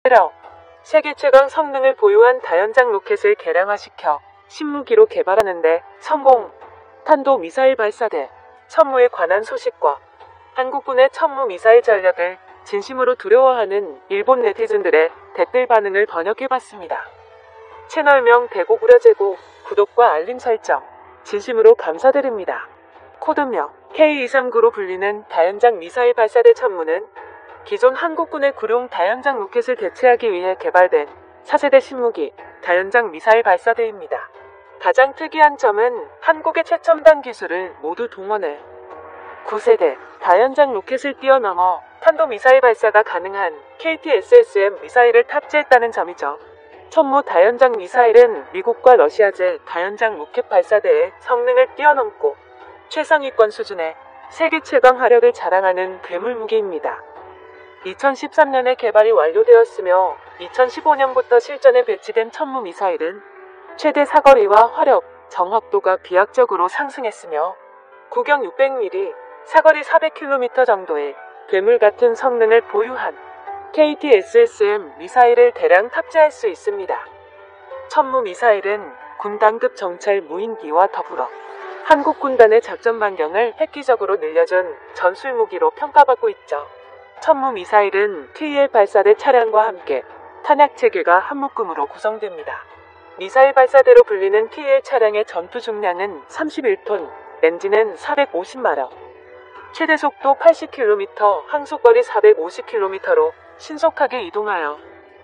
실험. 세계 최강 성능을 보유한 다연장 로켓을 개량화시켜 신무기로 개발하는데 성공. 탄도미사일 발사대. 천무에 관한 소식과 한국군의 천무 미사일 전략을 진심으로 두려워하는 일본 네티즌들의 댓글 반응을 번역해봤습니다. 채널명 대고구려제고, 구독과 알림 설정 진심으로 감사드립니다. 코드명 K239로 불리는 다연장 미사일 발사대 천무는 기존 한국군의 구룡 다연장 로켓을 대체하기 위해 개발된 4세대 신무기 다연장 미사일 발사대입니다. 가장 특이한 점은 한국의 최첨단 기술을 모두 동원해 9세대 다연장 로켓을 뛰어넘어 탄도미사일 발사가 가능한 KT-SSM 미사일을 탑재했다는 점이죠. 천무 다연장 미사일은 미국과 러시아제 다연장 로켓 발사대의 성능을 뛰어넘고 최상위권 수준의 세계 최강 화력을 자랑하는 괴물 무기입니다. 2013년에 개발이 완료되었으며 2015년부터 실전에 배치된 천무 미사일은 최대 사거리와 화력, 정확도가 비약적으로 상승했으며 구경 600mm, 사거리 400km 정도의 괴물 같은 성능을 보유한 KT-SSM 미사일을 대량 탑재할 수 있습니다. 천무 미사일은 군단급 정찰 무인기와 더불어 한국 군단의 작전 반경을 획기적으로 늘려준 전술 무기로 평가받고 있죠. 천무 미사일은 TL 발사대 차량과 함께 탄약 체계가 한 묶음으로 구성됩니다. 미사일 발사대로 불리는 TL 차량의 전투 중량은 31톤, 엔진은 450마력, 최대 속도 80km, 항속거리 450km로 신속하게 이동하여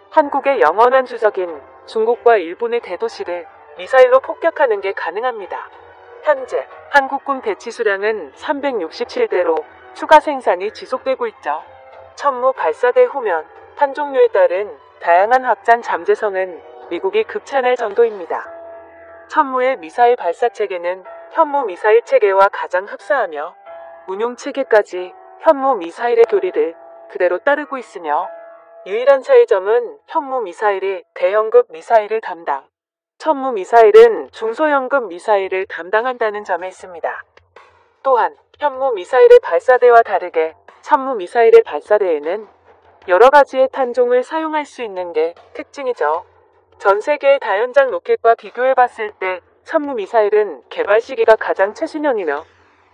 한국의 영원한 주적인 중국과 일본의 대도시를 미사일로 폭격하는 게 가능합니다. 현재 한국군 배치 수량은 367대로 추가 생산이 지속되고 있죠. 천무 발사대 후면 탄 종류에 따른 다양한 확장 잠재성은 미국이 극찬할 정도입니다. 천무의 미사일 발사 체계는 현무 미사일 체계와 가장 흡사하며 운용 체계까지 현무 미사일의 교리를 그대로 따르고 있으며 유일한 차이점은 현무 미사일이 대형급 미사일을 담당, 천무 미사일은 중소형급 미사일을 담당한다는 점에 있습니다. 또한 현무 미사일의 발사대와 다르게 천무 미사일의 발사대에는 여러 가지의 탄종을 사용할 수 있는 게 특징이죠. 전 세계의 다연장 로켓과 비교해봤을 때 천무 미사일은 개발 시기가 가장 최신형이며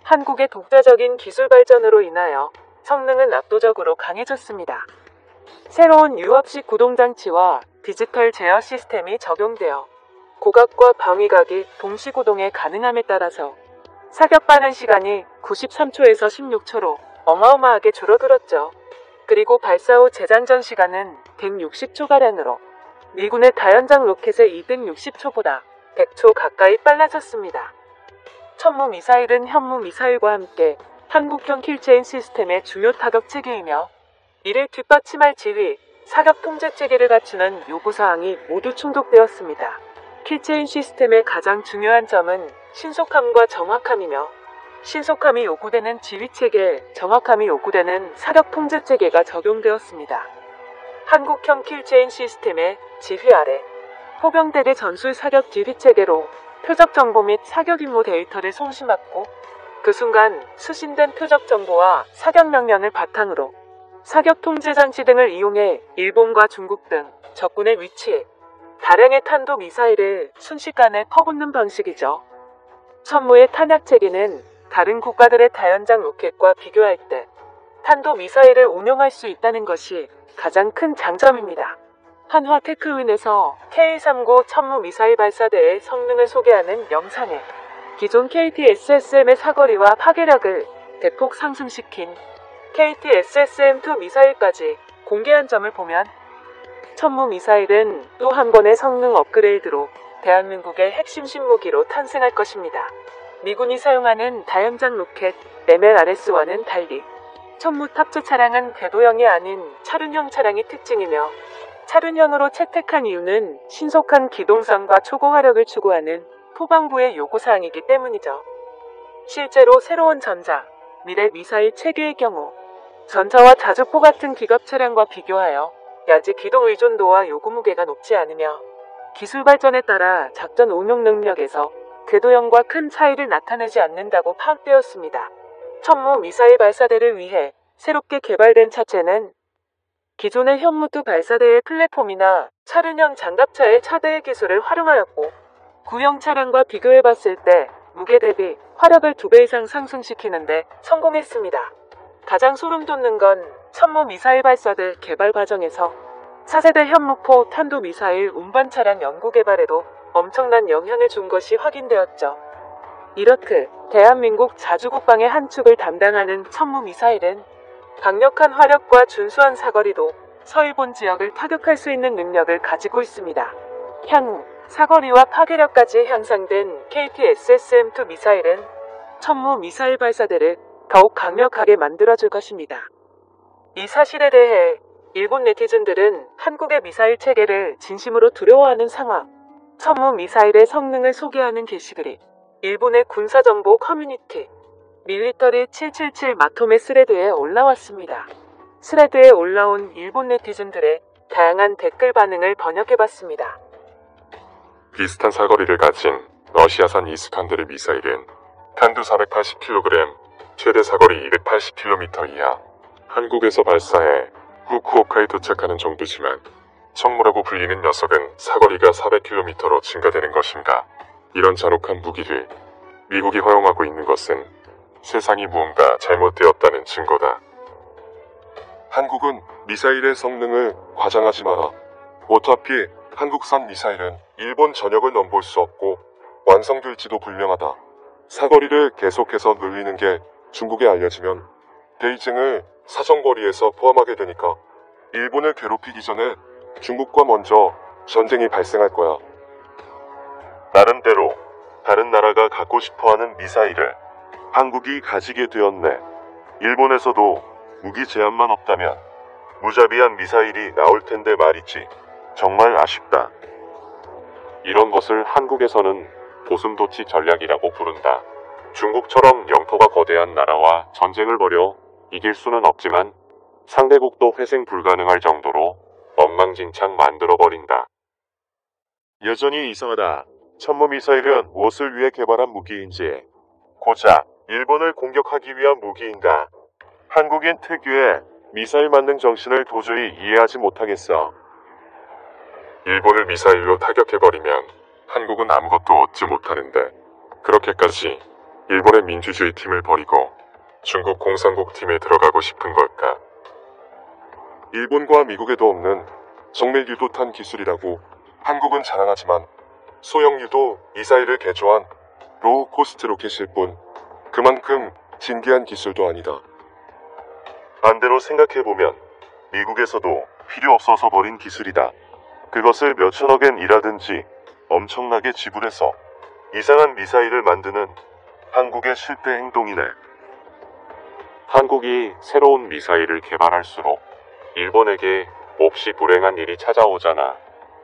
한국의 독자적인 기술 발전으로 인하여 성능은 압도적으로 강해졌습니다. 새로운 유압식 구동장치와 디지털 제어 시스템이 적용되어 고각과 방위각이 동시구동에 가능함에 따라서 사격 반응 시간이 93초에서 16초로 어마어마하게 줄어들었죠. 그리고 발사 후 재장전 시간은 160초가량으로 미군의 다연장 로켓의 260초보다 100초 가까이 빨라졌습니다. 천무 미사일은 현무 미사일과 함께 한국형 킬체인 시스템의 중요 타격 체계이며 이를 뒷받침할 지휘, 사격 통제 체계를 갖추는 요구사항이 모두 충족되었습니다. 킬체인 시스템의 가장 중요한 점은 신속함과 정확함이며 신속함이 요구되는 지휘체계, 정확함이 요구되는 사격 통제 체계가 적용되었습니다. 한국형 킬체인 시스템의 지휘 아래 포병대대 전술 사격 지휘 체계로 표적 정보 및 사격 임무 데이터를 송신받고 그 순간 수신된 표적 정보와 사격 명령을 바탕으로 사격 통제 장치 등을 이용해 일본과 중국 등 적군의 위치에 다량의 탄도 미사일을 순식간에 퍼붓는 방식이죠. 천무의 탄약 체계는 다른 국가들의 다연장 로켓과 비교할 때 탄도 미사일을 운용할 수 있다는 것이 가장 큰 장점입니다. 한화테크윈에서 K39 천무 미사일 발사대의 성능을 소개하는 영상에 기존 KT-SSM의 사거리와 파괴력을 대폭 상승시킨 KT-SSM2 미사일까지 공개한 점을 보면 천무 미사일은 또 한 번의 성능 업그레이드로 대한민국의 핵심 신무기로 탄생할 것입니다. 미군이 사용하는 다연장 로켓 MLRS-1은 달리 천무 탑재 차량은 궤도형이 아닌 차륜형 차량이 특징이며 차륜형으로 채택한 이유는 신속한 기동성과 초고 화력을 추구하는 후방부의 요구사항이기 때문이죠. 실제로 새로운 전자, 미래 미사일 체계의 경우 전차와 자주포 같은 기갑 차량과 비교하여 야지 기동 의존도와 요구 무게가 높지 않으며 기술 발전에 따라 작전 운용 능력에서 궤도형과 큰 차이를 나타내지 않는다고 파악되었습니다. 천무 미사일 발사대를 위해 새롭게 개발된 차체는 기존의 현무투 발사대의 플랫폼이나 차륜형 장갑차의 차대의 기술을 활용하였고 구형 차량과 비교해봤을 때 무게 대비 화력을 2배 이상 상승시키는데 성공했습니다. 가장 소름 돋는 건 천무 미사일 발사대 개발 과정에서 차세대 현무포 탄도미사일 운반 차량 연구 개발에도 엄청난 영향을 준 것이 확인되었죠. 이렇듯 대한민국 자주국방의 한 축을 담당하는 천무 미사일은 강력한 화력과 준수한 사거리도 서일본 지역을 타격할 수 있는 능력을 가지고 있습니다. 향후 사거리와 파괴력까지 향상된 KT-SSM-2 미사일은 천무 미사일 발사대를 더욱 강력하게 만들어줄 것입니다. 이 사실에 대해 일본 네티즌들은 한국의 미사일 체계를 진심으로 두려워하는 상황. 천무 미사일의 성능을 소개하는 게시글이 일본의 군사정보 커뮤니티 밀리터리 777 마토메 스레드에 올라왔습니다. 스레드에 올라온 일본 네티즌들의 다양한 댓글 반응을 번역해봤습니다. 비슷한 사거리를 가진 러시아산 이스칸데르 미사일은 탄두 480kg, 최대 사거리 280km 이하, 한국에서 발사해 후쿠오카에 도착하는 정도지만 청무라고 불리는 녀석은 사거리가 400km로 증가되는 것인가. 이런 잔혹한 무기를 미국이 허용하고 있는 것은 세상이 무언가 잘못되었다는 증거다. 한국은 미사일의 성능을 과장하지 마라. 어차피 한국산 미사일은 일본 전역을 넘볼 수 없고 완성될지도 불명하다. 사거리를 계속해서 늘리는 게 중국에 알려지면 베이징을 사정거리에서 포함하게 되니까 일본을 괴롭히기 전에 중국과 먼저 전쟁이 발생할 거야. 나름대로 다른 나라가 갖고 싶어하는 미사일을 한국이 가지게 되었네. 일본에서도 무기 제한만 없다면 무자비한 미사일이 나올 텐데 말이지. 정말 아쉽다. 이런 것을 한국에서는 고슴도치 전략이라고 부른다. 중국처럼 영토가 거대한 나라와 전쟁을 벌여 이길 수는 없지만 상대국도 회생 불가능할 정도로 엉망진창 만들어버린다. 여전히 이상하다. 천무 미사일은 무엇을 위해 개발한 무기인지, 고작 일본을 공격하기 위한 무기인가? 한국인 특유의 미사일 만능 정신을 도저히 이해하지 못하겠어. 일본을 미사일로 타격해버리면 한국은 아무것도 얻지 못하는데 그렇게까지 일본의 민주주의 팀을 버리고 중국 공산국 팀에 들어가고 싶은 걸까? 일본과 미국에도 없는 정밀 유도탄 기술이라고 한국은 자랑하지만 소형 유도 미사일을 개조한 로우 코스트 로켓일 뿐 그만큼 진기한 기술도 아니다. 반대로 생각해보면 미국에서도 필요 없어서 버린 기술이다. 그것을 몇천억엔 일하든지 엄청나게 지불해서 이상한 미사일을 만드는 한국의 실패 행동이네. 한국이 새로운 미사일을 개발할수록 일본에게 몹시 불행한 일이 찾아오잖아.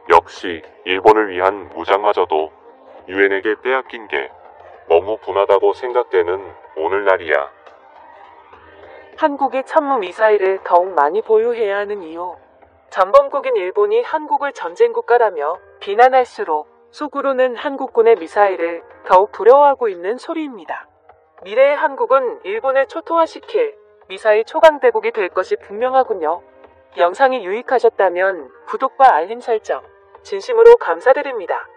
역시 일본을 위한 무장마저도 유엔에게 빼앗긴 게 너무 분하다고 생각되는 오늘날이야. 한국이 천무 미사일을 더욱 많이 보유해야 하는 이유. 전범국인 일본이 한국을 전쟁국가라며 비난할수록 속으로는 한국군의 미사일을 더욱 부러워하고 있는 소리입니다. 미래의 한국은 일본을 초토화시킬 미사일 초강대국이 될 것이 분명하군요. 영상이 유익하셨다면 구독과 알림 설정 진심으로 감사드립니다.